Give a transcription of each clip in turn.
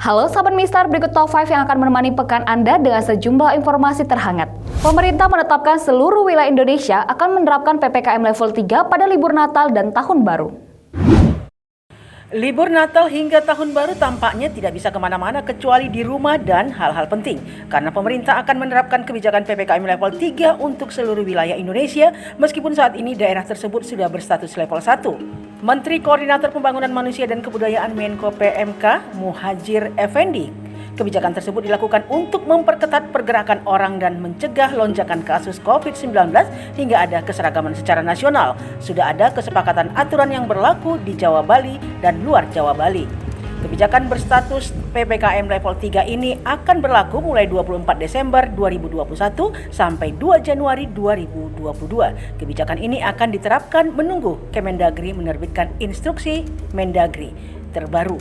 Halo sahabat Mistar, berikut top 5 yang akan menemani pekan Anda dengan sejumlah informasi terhangat. Pemerintah menetapkan seluruh wilayah Indonesia akan menerapkan PPKM level 3 pada libur Natal dan Tahun Baru. Libur Natal hingga Tahun Baru tampaknya tidak bisa kemana-mana kecuali di rumah dan hal-hal penting. Karena pemerintah akan menerapkan kebijakan PPKM level 3 untuk seluruh wilayah Indonesia meskipun saat ini daerah tersebut sudah berstatus level 1. Menteri Koordinator Pembangunan Manusia dan Kebudayaan Menko PMK Muhadjir Effendi. Kebijakan tersebut dilakukan untuk memperketat pergerakan orang dan mencegah lonjakan kasus COVID-19 hingga ada keseragaman secara nasional. Sudah ada kesepakatan aturan yang berlaku di Jawa Bali dan luar Jawa Bali. Kebijakan berstatus PPKM level 3 ini akan berlaku mulai 24 Desember 2021 sampai 2 Januari 2022. Kebijakan ini akan diterapkan menunggu Kemendagri menerbitkan instruksi Mendagri terbaru.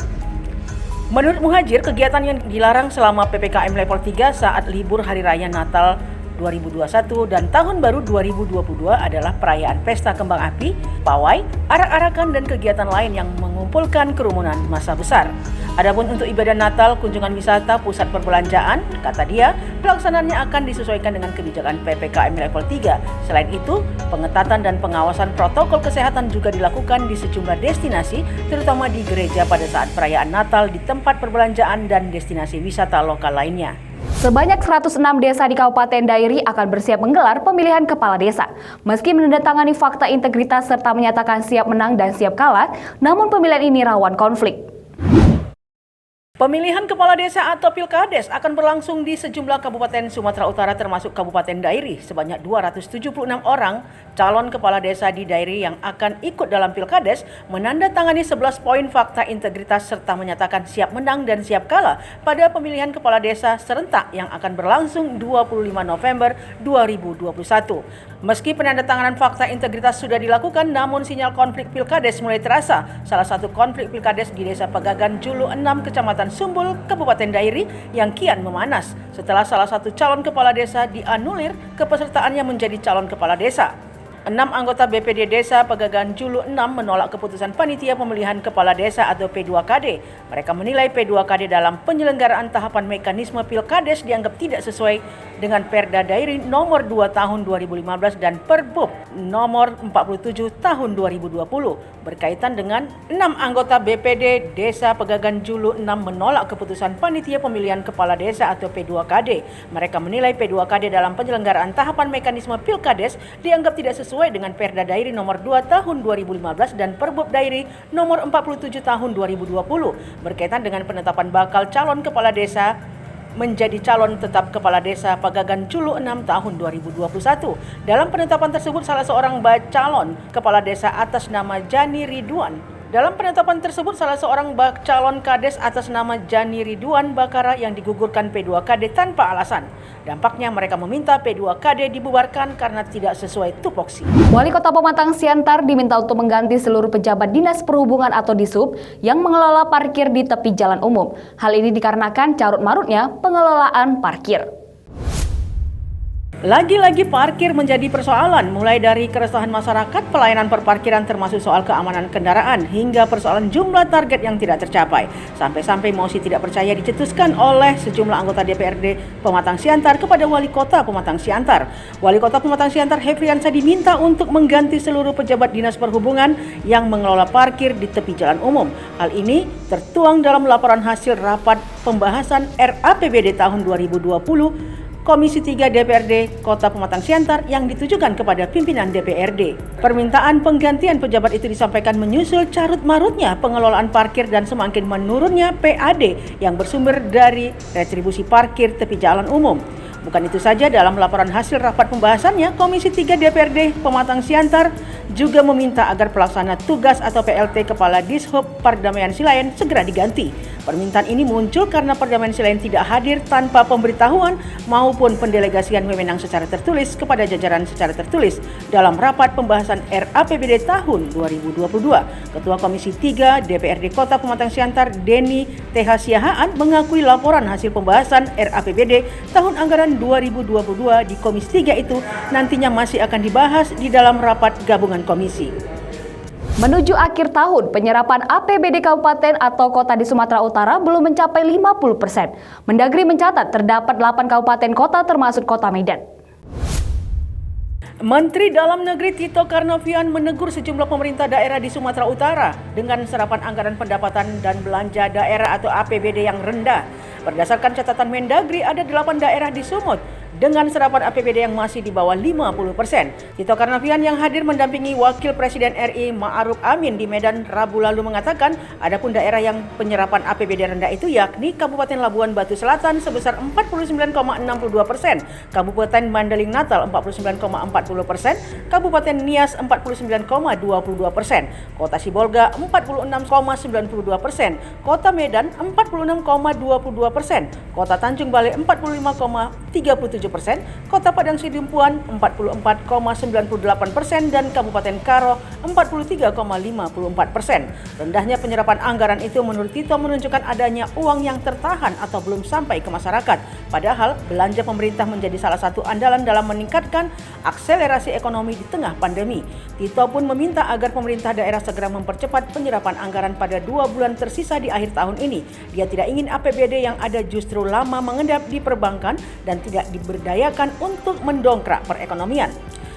Menurut Muhadjir, kegiatan yang dilarang selama PPKM level 3 saat libur Hari Raya Natal 2021 dan Tahun Baru 2022 adalah perayaan pesta kembang api, pawai, arak-arakan dan kegiatan lain yang mengumpulkan kerumunan massa besar. Adapun untuk ibadah Natal, kunjungan wisata, pusat perbelanjaan, kata dia, pelaksanaannya akan disesuaikan dengan kebijakan PPKM level 3. Selain itu, pengetatan dan pengawasan protokol kesehatan juga dilakukan di sejumlah destinasi, terutama di gereja pada saat perayaan Natal di tempat perbelanjaan dan destinasi wisata lokal lainnya. Sebanyak 106 desa di Kabupaten Dairi akan bersiap menggelar pemilihan kepala desa. Meski menandatangani fakta integritas serta menyatakan siap menang dan siap kalah, namun pemilihan ini rawan konflik. Pemilihan kepala desa atau Pilkades akan berlangsung di sejumlah kabupaten Sumatera Utara termasuk Kabupaten Dairi. Sebanyak 276 orang calon kepala desa di Dairi yang akan ikut dalam Pilkades menandatangani 11 poin fakta integritas serta menyatakan siap menang dan siap kalah pada pemilihan kepala desa serentak yang akan berlangsung 25 November 2021. Meski penandatanganan fakta integritas sudah dilakukan, namun sinyal konflik Pilkades mulai terasa. Salah satu konflik Pilkades di Desa Pegagan Julu 6 Kecamatan Sumbul, Kabupaten Dairi yang kian memanas setelah salah satu calon kepala desa dianulir kepesertaannya menjadi calon kepala desa. 6 anggota BPD Desa Pegagan Julu 6 menolak keputusan Panitia Pemilihan Kepala Desa atau P2KD. Mereka menilai P2KD dalam penyelenggaraan tahapan mekanisme Pilkades dianggap tidak sesuai dengan Perda Dairi nomor 2 tahun 2015 dan Perbub nomor 47 tahun 2020. Berkaitan dengan 6 anggota BPD Desa Pegagan Julu 6 menolak keputusan Panitia Pemilihan Kepala Desa atau P2KD. Mereka menilai P2KD dalam penyelenggaraan tahapan mekanisme Pilkades dianggap tidak sesuai dengan Perda Dairi nomor 2 tahun 2015 dan Perbub Dairi nomor 47 tahun 2020 berkaitan dengan penetapan bakal calon kepala desa menjadi calon tetap kepala desa Pegagan Julu 6 tahun 2021. Dalam penetapan tersebut salah seorang calon kepala desa atas nama Jani Ridwan. Dalam penetapan tersebut salah seorang calon kades atas nama Jani Ridwan Bakara yang digugurkan P2KD tanpa alasan. Dampaknya mereka meminta P2KD dibubarkan karena tidak sesuai tupoksi. Wali Kota Pematang Siantar diminta untuk mengganti seluruh pejabat Dinas Perhubungan atau Dishub yang mengelola parkir di tepi jalan umum. Hal ini dikarenakan carut-marutnya pengelolaan parkir. Lagi-lagi parkir menjadi persoalan, mulai dari keresahan masyarakat, pelayanan perparkiran termasuk soal keamanan kendaraan, hingga persoalan jumlah target yang tidak tercapai. Sampai-sampai mosi tidak percaya dicetuskan oleh sejumlah anggota DPRD Pematang Siantar kepada Wali Kota Pematang Siantar. Wali Kota Pematang Siantar Hefriansa diminta untuk mengganti seluruh pejabat Dinas Perhubungan yang mengelola parkir di tepi jalan umum. Hal ini tertuang dalam laporan hasil rapat pembahasan RAPBD tahun 2020 Komisi 3 DPRD Kota Pematang Siantar yang ditujukan kepada pimpinan DPRD. Permintaan penggantian pejabat itu disampaikan menyusul carut-marutnya pengelolaan parkir dan semakin menurunnya PAD yang bersumber dari retribusi parkir tepi jalan umum. Bukan itu saja, dalam laporan hasil rapat pembahasannya, Komisi 3 DPRD Pematang Siantar juga meminta agar pelaksana tugas atau PLT Kepala Dishub Perdamaian Silayan segera diganti. Permintaan ini muncul karena Perdamaian Silayan tidak hadir tanpa pemberitahuan maupun pendelegasian wewenang secara tertulis kepada jajaran secara tertulis dalam rapat pembahasan RAPBD tahun 2022. Ketua Komisi 3 DPRD Kota Pematang Siantar Denny TH Siahaan mengakui laporan hasil pembahasan RAPBD tahun anggaran 2022 di Komisi 3 itu nantinya masih akan dibahas di dalam rapat gabungan komisi. Menuju akhir tahun, penyerapan APBD kabupaten atau kota di Sumatera Utara belum mencapai 50%. Mendagri mencatat terdapat 8 kabupaten kota termasuk kota Medan. Menteri Dalam Negeri Tito Karnavian menegur sejumlah pemerintah daerah di Sumatera Utara dengan serapan anggaran pendapatan dan belanja daerah atau APBD yang rendah. Berdasarkan catatan Mendagri, ada 8 daerah di Sumut dengan serapan APBD yang masih di bawah 50%. Tito Karnavian yang hadir mendampingi Wakil Presiden RI Ma'ruf Amin di Medan Rabu lalu mengatakan, adapun daerah yang penyerapan APBD rendah itu yakni Kabupaten Labuan Batu Selatan sebesar 49,62%, Kabupaten Mandeling Natal 49,40%, Kabupaten Nias 49,22%, Kota Sibolga 46,92%, Kota Medan 46,22%, Kota Tanjung Balai 45,37%, Kota Padang Sidimpuan 44,98% dan Kabupaten Karo 43,54%. Rendahnya penyerapan anggaran itu menurut Tito menunjukkan adanya uang yang tertahan atau belum sampai ke masyarakat. Padahal belanja pemerintah menjadi salah satu andalan dalam meningkatkan akselerasi ekonomi di tengah pandemi. Tito pun meminta agar pemerintah daerah segera mempercepat penyerapan anggaran pada 2 bulan tersisa di akhir tahun ini. Dia tidak ingin APBD yang ada justru lama mengendap di perbankan dan tidak diberdayakan untuk mendongkrak perekonomian.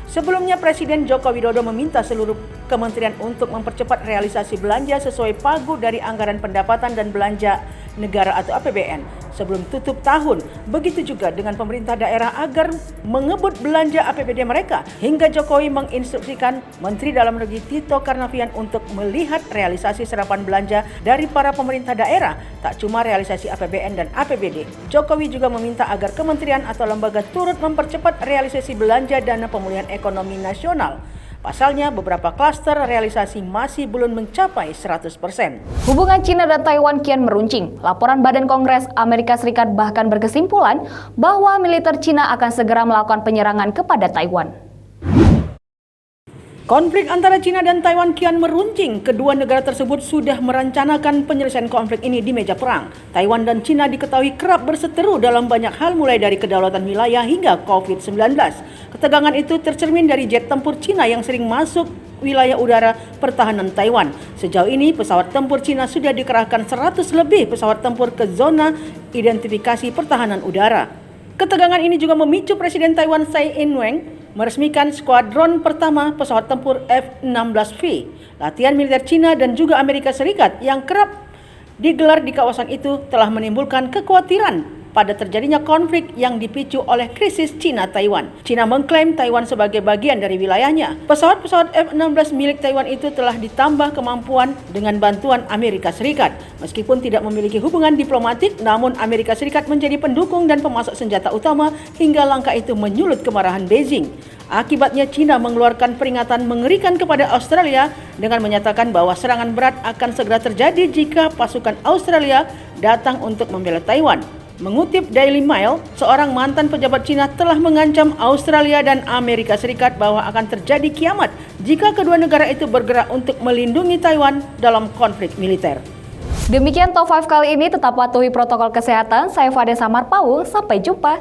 Sebelumnya Presiden Joko Widodo meminta seluruh kementerian untuk mempercepat realisasi belanja sesuai pagu dari anggaran pendapatan dan belanja negara atau APBN sebelum tutup tahun. Begitu juga dengan pemerintah daerah agar mengebut belanja APBD mereka. Hingga Jokowi menginstruksikan Menteri Dalam Negeri Tito Karnavian untuk melihat realisasi serapan belanja dari para pemerintah daerah, tak cuma realisasi APBN dan APBD. Jokowi juga meminta agar kementerian atau lembaga turut mempercepat realisasi belanja dana pemulihan ekonomi nasional. Pasalnya, beberapa klaster realisasi masih belum mencapai 100%. Hubungan Cina dan Taiwan kian meruncing. Laporan Badan Kongres Amerika Serikat bahkan berkesimpulan bahwa militer Cina akan segera melakukan penyerangan kepada Taiwan. Konflik antara Cina dan Taiwan kian meruncing. Kedua negara tersebut sudah merencanakan penyelesaian konflik ini di meja perang. Taiwan dan Cina diketahui kerap berseteru dalam banyak hal mulai dari kedaulatan wilayah hingga COVID-19. Ketegangan itu tercermin dari jet tempur Cina yang sering masuk wilayah udara pertahanan Taiwan. Sejauh ini pesawat tempur Cina sudah dikerahkan 100 lebih pesawat tempur ke zona identifikasi pertahanan udara. Ketegangan ini juga memicu Presiden Taiwan Tsai Ing-wen meresmikan skuadron pertama pesawat tempur F-16V. Latihan militer Cina dan juga Amerika Serikat yang kerap digelar di kawasan itu telah menimbulkan kekhawatiran pada terjadinya konflik yang dipicu oleh krisis Cina-Taiwan. Cina mengklaim Taiwan sebagai bagian dari wilayahnya. Pesawat-pesawat F-16 milik Taiwan itu telah ditambah kemampuan dengan bantuan Amerika Serikat. Meskipun tidak memiliki hubungan diplomatik, namun Amerika Serikat menjadi pendukung dan pemasok senjata utama hingga langkah itu menyulut kemarahan Beijing. Akibatnya Cina mengeluarkan peringatan mengerikan kepada Australia dengan menyatakan bahwa serangan berat akan segera terjadi jika pasukan Australia datang untuk membela Taiwan. Mengutip Daily Mail, seorang mantan pejabat Cina telah mengancam Australia dan Amerika Serikat bahwa akan terjadi kiamat jika kedua negara itu bergerak untuk melindungi Taiwan dalam konflik militer. Demikian Top 5 kali ini, tetap patuhi protokol kesehatan. Saya Fadesa Marpaul, sampai jumpa.